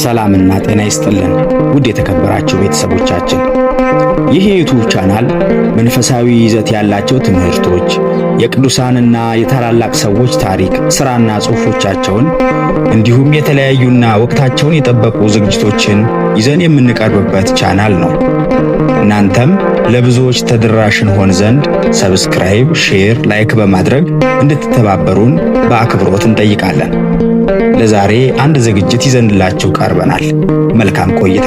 ሰላምና ጤና ይስጥልን ውድ የተከበራችሁ ቤተሰቦቻችን፣ ይህ የዩቲዩብ ቻናል መንፈሳዊ ይዘት ያላቸው ትምህርቶች፣ የቅዱሳንና የታላላቅ ሰዎች ታሪክ፣ ሥራና ጽሑፎቻቸውን እንዲሁም የተለያዩና ወቅታቸውን የጠበቁ ዝግጅቶችን ይዘን የምንቀርብበት ቻናል ነው። እናንተም ለብዙዎች ተደራሽ እንሆን ዘንድ ሰብስክራይብ፣ ሼር፣ ላይክ በማድረግ እንድትተባበሩን በአክብሮት እንጠይቃለን። ለዛሬ አንድ ዝግጅት ይዘንላችሁ ቀርበናል። መልካም ቆይታ።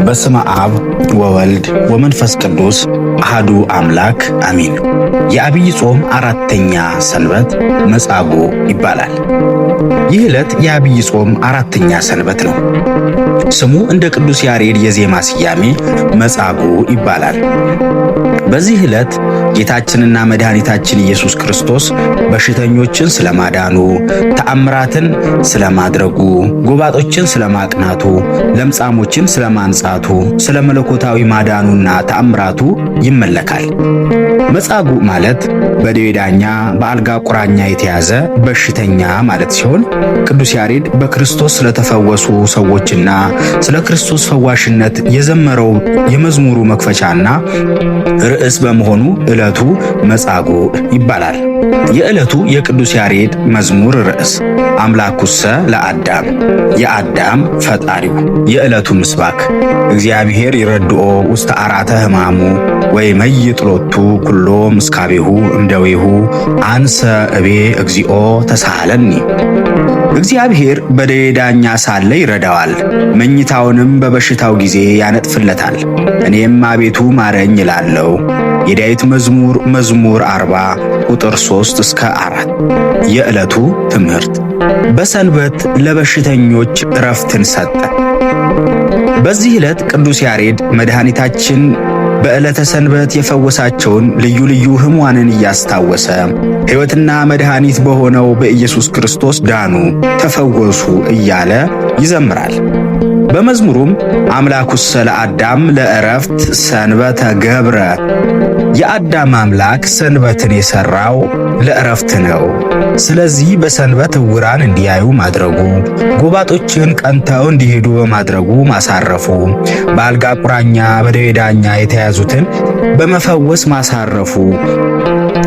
በስመ አብ ወወልድ ወመንፈስ ቅዱስ አሐዱ አምላክ አሚን። የዐቢይ ጾም አራተኛ ሰንበት መጻጉዕ ይባላል። ይህ ዕለት የዐቢይ ጾም አራተኛ ሰንበት ነው። ስሙ እንደ ቅዱስ ያሬድ የዜማ ስያሜ መጻጉዕ ይባላል። በዚህ ዕለት ጌታችንና መድኃኒታችን ኢየሱስ ክርስቶስ በሽተኞችን ስለማዳኑ፣ ተአምራትን ስለማድረጉ፣ ጎባጦችን ስለማቅናቱ፣ ለምጻሞችን ስለማንጻቱ፣ ስለ መለኮታዊ ማዳኑና ተአምራቱ ይመለካል። መጻጉዕ ማለት በደዌ ዳኛ በአልጋ ቁራኛ የተያዘ በሽተኛ ማለት ሲሆን ቅዱስ ያሬድ በክርስቶስ ስለተፈወሱ ሰዎችና ስለ ክርስቶስ ፈዋሽነት የዘመረው የመዝሙሩ መክፈቻና ርዕስ በመሆኑ ዕለቱ መጻጉዕ ይባላል። የዕለቱ የቅዱስ ያሬድ መዝሙር ርዕስ አምላኩሰ ለአዳም፣ የአዳም ፈጣሪው። የዕለቱ ምስባክ እግዚአብሔር ይረድኦ ውስተ አራተ ሕማሙ ወይመይጥ ሎቱ ኩሎ ምስካቤሁ እምደዌሁ አንሰ እቤ እግዚኦ ተሳሃለኒ። እግዚአብሔር በደዌ ዳኛ ሳለ ይረዳዋል፣ መኝታውንም በበሽታው ጊዜ ያነጥፍለታል። እኔም አቤቱ ማረኝ እላለሁ። የዳዊት መዝሙር 40 ቁጥር 3 እስከ 4። የዕለቱ ትምህርት በሰንበት ለበሽተኞች ዕረፍትን ሰጠ። በዚህ ዕለት ቅዱስ ያሬድ መድኃኒታችን በዕለተ ሰንበት የፈወሳቸውን ልዩ ልዩ ሕሙማንን እያስታወሰ ሕይወትና መድኃኒት በሆነው በኢየሱስ ክርስቶስ ዳኑ፣ ተፈወሱ እያለ ይዘምራል። በመዝሙሩም አምላኩሰ ለአዳም ለዕረፍት ሰንበተ ገብረ፣ የአዳም አምላክ ሰንበትን የሠራው ለዕረፍት ነው። ስለዚህ በሰንበት ዕውራን እንዲያዩ ማድረጉ፣ ጎባጦችን ቀንተው እንዲሄዱ በማድረጉ ማሳረፉ፣ በአልጋ ቁራኛ በደዌ ዳኛ የተያዙትን በመፈወስ ማሳረፉ፣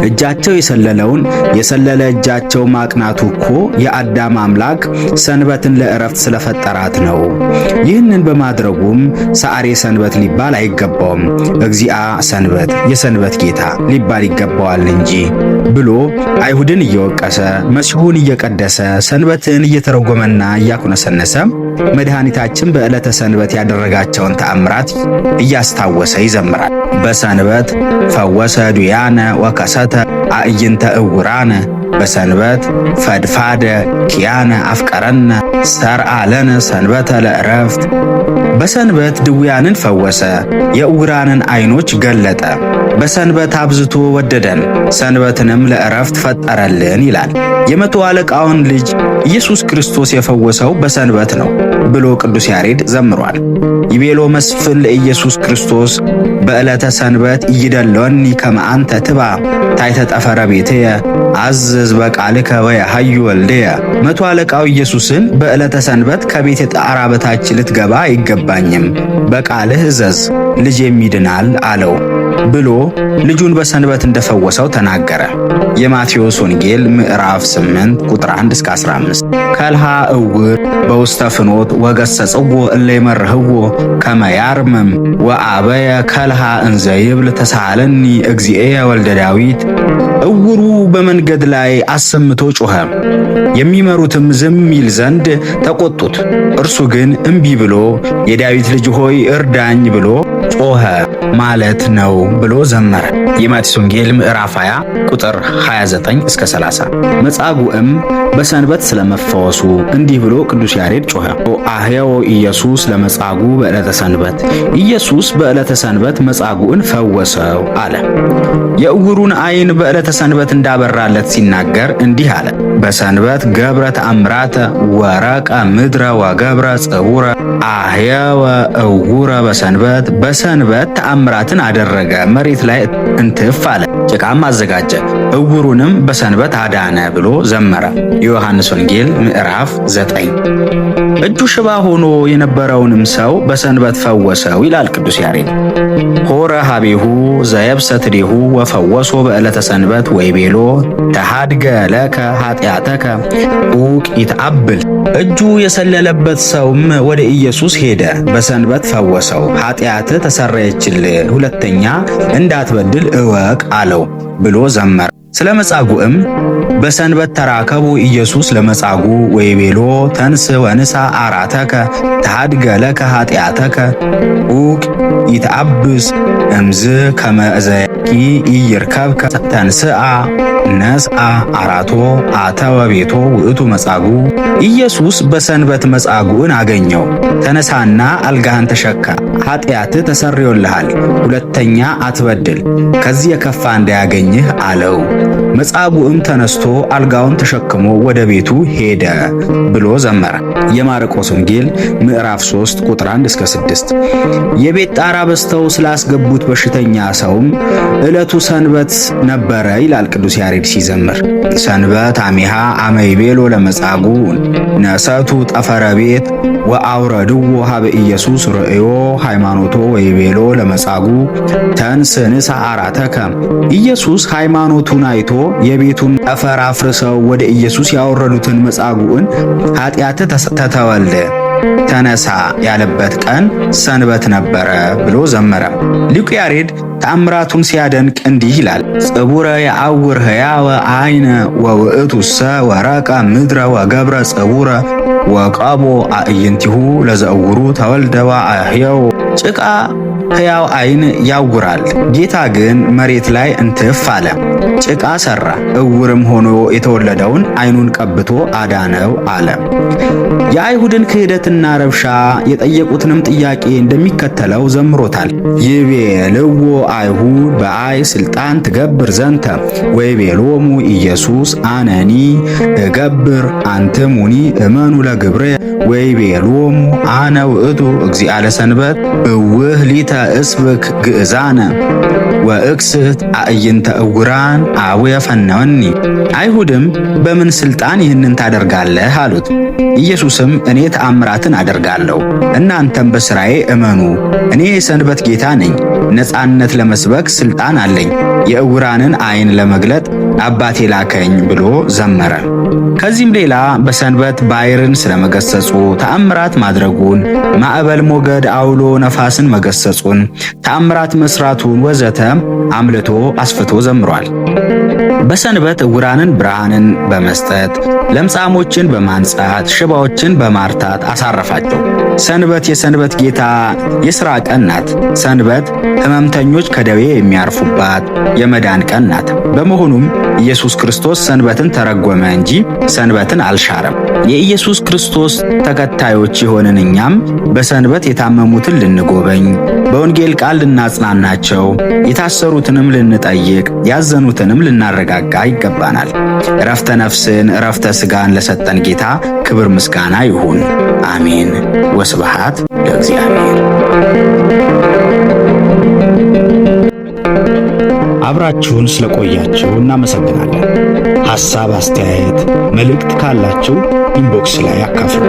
እጃቸው የሰለለውን የሰለለ እጃቸው ማቅናቱ እኮ የአዳም አምላክ ሰንበትን ለዕረፍት ስለፈጠራት ነው። ይህንን በማድረጉም ሰዓሬ ሰንበት ሊባል አይገባውም፣ እግዚአ ሰንበት የሰንበት ጌታ ሊባል ይገባዋል እንጂ ብሎ አይሁድን እየወቀሰ መሲሁን እየቀደሰ ሰንበትን እየተረጎመና እያኩነሰነሰ መድኃኒታችን በዕለተ ሰንበት ያደረጋቸውን ተአምራት እያስታወሰ ይዘምራል። በሰንበት ፈወሰ ዱያነ ወከሰተ አዕይንተ ዕውራነ፣ በሰንበት ፈድፋደ ኪያነ አፍቀረነ ሰርአ ለነ ሰንበተ ለዕረፍት። በሰንበት ድውያንን ፈወሰ፣ የዕውራንን ዓይኖች ገለጠ። በሰንበት አብዝቶ ወደደን፣ ሰንበትንም ለዕረፍት ፈጠረልን ይላል። የመቶ አለቃውን ልጅ ኢየሱስ ክርስቶስ የፈወሰው በሰንበት ነው ብሎ ቅዱስ ያሬድ ዘምሯል። ይቤሎ መስፍን ለኢየሱስ ክርስቶስ በዕለተ ሰንበት ይደለወኒ ከመ አንተ ትባ ታሕተ ጠፈረ ቤትየ አዝዝ በቃልከ ወየሐዩ ወልድየ። መቶ አለቃው ኢየሱስን በዕለተ ሰንበት ከቤቴ ጣራ በታች ልትገባ አይገባኝም፣ በቃልህ እዘዝ ልጄም ይድናል አለው ብሎ ልጁን በሰንበት እንደፈወሰው ተናገረ። የማቴዎስ ወንጌል ምዕራፍ 8 ቁጥር 1 እስከ 15። ከልሃ ዕውር በውስተ ፍኖት ወገሰጽዎ እለ ይመርህዎ ከመ ያርምም ወአበየ ከልሃ እንዘ ይብል ተሳሃለኒ እግዚእየ ወልደ ዳዊት። ዕውሩ በመንገድ ላይ አሰምቶ ጮኸ፣ የሚመሩትም ዝም ይል ዘንድ ተቆጡት። እርሱ ግን እምቢ ብሎ የዳዊት ልጅ ሆይ እርዳኝ ብሎ ጮኸ ማለት ነው ብሎ ዘመረ። የማቴዎስ ወንጌል ምዕራፍ 20 ቁጥር 29 እስከ 30። መጻጉዕም በሰንበት ስለመፈወሱ እንዲህ ብሎ ቅዱስ ያሬድ ጮኸ። አህየው ኢየሱስ ለመጻጉዕ በዕለተ ሰንበት፣ ኢየሱስ በዕለተ ሰንበት መጻጉዕን ፈወሰው አለ። የዕውሩን ዓይን በዕለተ ሰንበት እንዳበራለት ሲናገር እንዲህ አለ። በሰንበት ገብረ ተአምራተ ወረቀ ምድረ ወገብረ ጽውረ አህየወ ዕውረ በሰንበት፣ በሰንበት ተአምራትን አደረገ። መሬት ላይ እንትፍ አለ፣ ጭቃም አዘጋጀ፣ እውሩንም በሰንበት አዳነ ብሎ ዘመረ። የዮሐንስ ወንጌል ምዕራፍ 9። እጁ ሽባ ሆኖ የነበረውንም ሰው በሰንበት ፈወሰው ይላል ቅዱስ ያሬድ። ሆረ ሀቤሁ ዘየብሰት ዴሁ ወፈወሶ በዕለተ ሰንበት ወይቤሎ ተሃድገ ለከ ኃጢአተከ ዑቅ ይትአብል። እጁ የሰለለበት ሰውም ወደ ኢየሱስ ሄደ፣ በሰንበት ፈወሰው። ኃጢአትህ ተሰረየችልህ፣ ሁለተኛ እንዳትበድል እወቅ አለው ብሎ ዘመረ። ስለ መጻጉዕም በሰንበት ተራከቡ ኢየሱስ ለመጻጉዕ ወይቤሎ ተንስ ወንሳ አራተከ ተሃድገ ለከ ኃጢአተከ ዑቅ ይትአብስ እምዝ ከመ እዘያኪ ኢይርከብከ ተንስአ ነስአ አራቶ አተወ ቤቶ ውእቱ መጻጉዕ። ኢየሱስ በሰንበት መጻጉዕን አገኘው። ተነሳና አልጋህን ተሸከም፣ ኃጢአትህ ተሰርዮልሃል፣ ሁለተኛ አትበድል፣ ከዚህ የከፋ እንዳያገኝህ አለው። መጻጉዕም ተነስቶ አልጋውን ተሸክሞ ወደ ቤቱ ሄደ ብሎ ዘመረ። የማርቆስ ወንጌል ምዕራፍ 3 ቁጥር 1 እስከ 6። የቤት ጣራ በስተው ስላስገቡት በሽተኛ ሰውም ዕለቱ ሰንበት ነበረ ይላል ቅዱስ ያሬድ ሲዘምር። ሰንበት አሚሃ አመይቤሎ ለመጻጉዕ ነሰቱ ጠፈረ ቤት ወአውረድዎ ሀበ ኢየሱስ ርእዮ ሃይማኖቶ ወይቤሎ ለመጻጉዕ ተንስ ንሳ አራተከ። ኢየሱስ ሃይማኖቱን አይቶ የቤቱን ጠፈር አፍርሰው ወደ ኢየሱስ ያወረዱትን መጻጉዕን ኃጢአትህ ተተወልህ ተነሳ ያለበት ቀን ሰንበት ነበረ ብሎ ዘመረ። ሊቁ ያሬድ ተአምራቱን ሲያደንቅ እንዲህ ይላል። ጽቡረ የአውር ሕያወ አይነ ወውእቱሰ ወረቀ ምድረ ወገብረ ጽቡረ ወቀቦ አዕይንቲሁ ለዘእውሩ ተወልደዋ አህየው። ጭቃ ሕያው አይን ያውራል፣ ጌታ ግን መሬት ላይ እንትፍ አለ። ጭቃ ሰራ፣ እውርም ሆኖ የተወለደውን አይኑን ቀብቶ አዳነው አለ። የአይሁድን ክህደትና ረብሻ የጠየቁትንም ጥያቄ እንደሚከተለው ዘምሮታል። ይቤልዎ አይሁድ በአይ ስልጣን ትገብር ዘንተ ወይቤሎሙ ኢየሱስ አነኒ እገብር አንትሙኒ እመኑ ለግብሬ ወይቤሎሙ አነ ውእቱ እግዚአ ለሰንበት እውህ ሊተ እስብክ ግእዛነ ወእክስት አዕይንተ እውራን አቡየ ፈነወኒ። አይሁድም በምን ስልጣን ይህንን ታደርጋለህ አሉት። ኢየሱስም እኔ ተአምራትን አደርጋለሁ፣ እናንተም በሥራዬ እመኑ። እኔ የሰንበት ጌታ ነኝ፣ ነጻነት ለመስበክ ስልጣን አለኝ፣ የእውራንን አይን ለመግለጥ አባቴ ላከኝ ብሎ ዘመረ። ከዚህም ሌላ በሰንበት ባሕርን ስለመገሰጹ ተአምራት ማድረጉን፣ ማዕበል፣ ሞገድ፣ አውሎ ነፋስን መገሰጹን፣ ተአምራት መስራቱን ወዘተ አምልቶ አስፍቶ ዘምሯል። በሰንበት ዕውራንን ብርሃንን በመስጠት ለምጻሞችን በማንጻት ሽባዎችን በማርታት አሳረፋቸው። ሰንበት የሰንበት ጌታ የሥራ ቀን ናት። ሰንበት ሕመምተኞች ከደዌ የሚያርፉባት የመዳን ቀን ናት። በመሆኑም ኢየሱስ ክርስቶስ ሰንበትን ተረጎመ እንጂ ሰንበትን አልሻረም። የኢየሱስ ክርስቶስ ተከታዮች የሆንን እኛም በሰንበት የታመሙትን ልንጎበኝ፣ በወንጌል ቃል ልናጽናናቸው፣ የታሰሩትንም ልንጠይቅ፣ ያዘኑትንም ልናረጋጋ ይገባናል። ዕረፍተ ነፍስን ዕረፍተ ሥጋን ለሰጠን ጌታ ክብር ምስጋና ይሁን። አሜን። ወስብሐት ለእግዚአብሔር። አብራችሁን ስለቆያችሁ እናመሰግናለን። ሐሳብ፣ አስተያየት፣ መልእክት ካላችሁ ኢንቦክስ ላይ አካፍሉ።